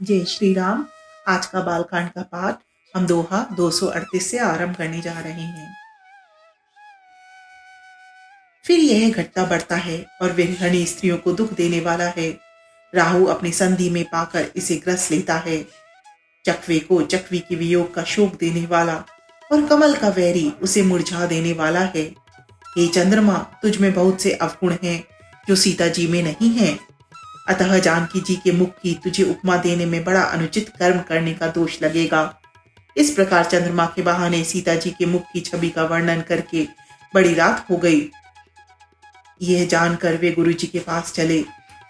जय श्री राम। आज का बालकांड का पाठ हम दोहा 238 से आरंभ करने जा रहे हैं। फिर यह घटता बढ़ता है और विरहणी स्त्रियों को दुख देने वाला है। राहु अपनी संधि में पाकर इसे ग्रस लेता है। चकवे को चकवी के वियोग का शोक देने वाला और कमल का वैरी उसे मुरझा देने वाला है। हे चंद्रमा, तुझ में बहुत से अवगुण हैं जो सीता जी में नहीं है। अतः जानकी जी के मुख की तुझे उपमा देने में बड़ा अनुचित कर्म करने का दोष लगेगा। इस प्रकार चंद्रमा के बहाने सीता जी के मुख की छवि का वर्णन करके बड़ी रात हो गई। यह जानकर वे गुरु जी के पास चले।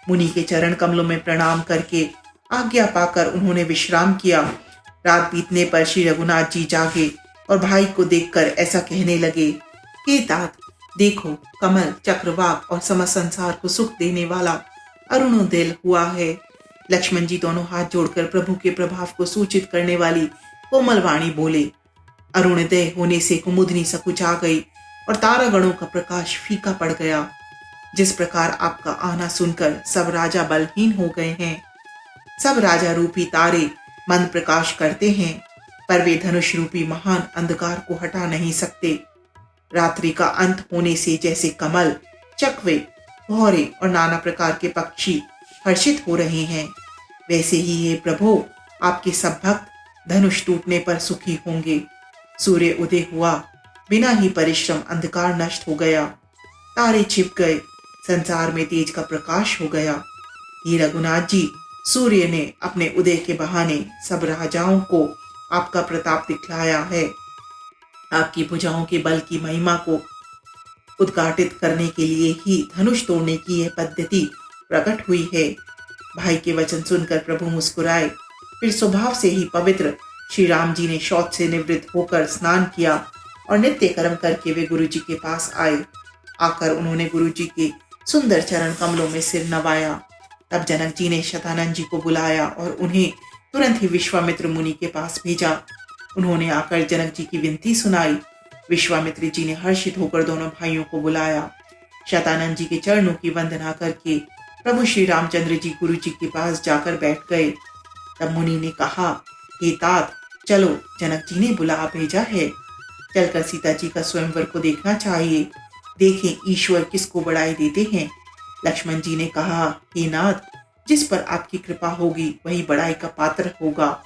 मुनि के चरण कमलों में प्रणाम करके आज्ञा पाकर उन्होंने विश्राम किया। रात बीतने पर श्री रघुनाथ जी जागे और भाई को देखकर ऐसा कहने लगे, हे तात, देखो कमल, चक्रवाक और समस्त संसार को सुख देने वाला अरुणोदय हुआ है। लक्ष्मण जी दोनों हाथ जोड़कर प्रभु के प्रभाव को सूचित करने वाली कोमल वाणी बोले। अरुणोदय होने से कुमुदनी सकुचा गई और तारागणों का प्रकाश फीका पड़ गया। जिस प्रकार आपका आना सुनकर सब राजा बलहीन हो गए हैं। सब राजा रूपी तारे मंद प्रकाश करते हैं, पर वे धनुष रूपी महान अंधकार को हटा नहीं सकते। रात्रि का अंत होने से जैसे कमल, चकवे, भौरे और नाना प्रकार के पक्षी हर्षित हो रहे हैं, वैसे ही हे प्रभु, आपके सब भक्त धनुष टूटने पर सुखी होंगे। सूर्य उदय हुआ, बिना ही परिश्रम अंधकार नष्ट हो गया, तारे छिप गए, संसार में तेज का प्रकाश हो गया। हे रघुनाथ जी, सूर्य ने अपने उदय के बहाने सब राजाओं को आपका प्रताप दिखलाया है। आपकी भुजाओं के बल की महिमा को उद्घाटित करने के लिए ही धनुष तोड़ने की यह पद्धति प्रकट हुई है। भाई के वचन सुनकर प्रभु मुस्कुराए। फिर स्वभाव से ही पवित्र श्री राम जी ने शौच से निवृत्त होकर स्नान किया और नित्य कर्म करके वे गुरु जी के पास आए। आकर उन्होंने गुरु जी के सुंदर चरण कमलों में सिर नवाया। तब जनक जी ने शतानंद जी को बुलाया और उन्हें तुरंत ही विश्वामित्र मुनि के पास भेजा। उन्होंने आकर जनक जी की विनती सुनाई। विश्वामित्र जी ने हर्षित होकर दोनों भाइयों को बुलाया। शतानंद जी के चरणों की वंदना करके प्रभु श्री रामचंद्र जी गुरु जी के पास जाकर बैठ गए। तब मुनि ने कहा, हे तात, चलो, जनक जी ने बुला भेजा है। चलकर सीता जी का स्वयंवर को देखना चाहिए। देखें ईश्वर किसको बड़ाई देते हैं। लक्ष्मण जी ने कहा, हे नाथ, जिस पर आपकी कृपा होगी वही बड़ाई का पात्र होगा।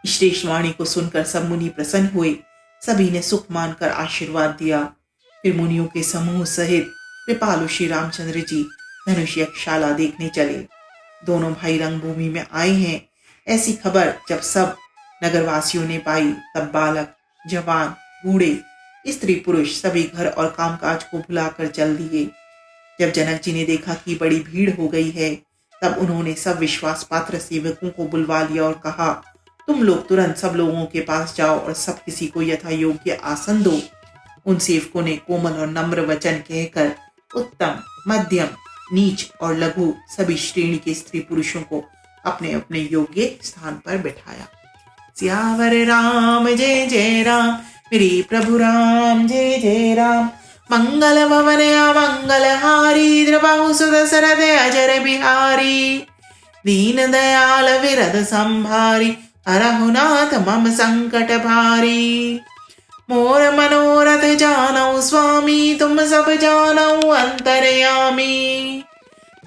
श्रेष्ठ वाणी को सुनकर सब मुनि प्रसन्न हुए। सभी ने सुख मानकर आशीर्वाद दिया। फिर मुनियों के समूह सहित कृपालु श्री रामचंद्र जी धनुष यज्ञशाला देखने चले। दोनों भाई रंगभूमि में आए हैं, ऐसी खबर जब सब नगरवासियों ने पाई, तब बालक, जवान, बूढ़े, स्त्री पुरुष सभी घर और कामकाज को भुलाकर चल दिए। जब जनक जी ने देखा कि बड़ी भीड़ हो गई है, तब उन्होंने सब विश्वास पात्र सेवकों को बुलवा लिया और कहा, तुम लोग तुरंत सब लोगों के पास जाओ और सब किसी को यथा योग्य आसन दो। उन सेवकों ने कोमल और नम्र वचन कहकर उत्तम, मध्यम, नीच और लघु सभी श्रेणी के स्त्री पुरुषों को अपने अपने योग्य स्थान पर बैठाया। सियावर राम जय जय राम, मेरे प्रभु राम जय जय राम। मंगल भवन अमंगल हारी, द्रबाहु सुत सरद अजर बिहारी। दीन दयाल विरद संभारी, हरहुनाथ मम संकट भारी। मोर मनोरथ जानौ स्वामी, तुम सब जानौ अंतर्यामी।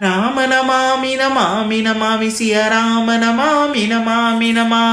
राम नमामि नमामि नमामि, सिया राम नमामि नमामि नमामि।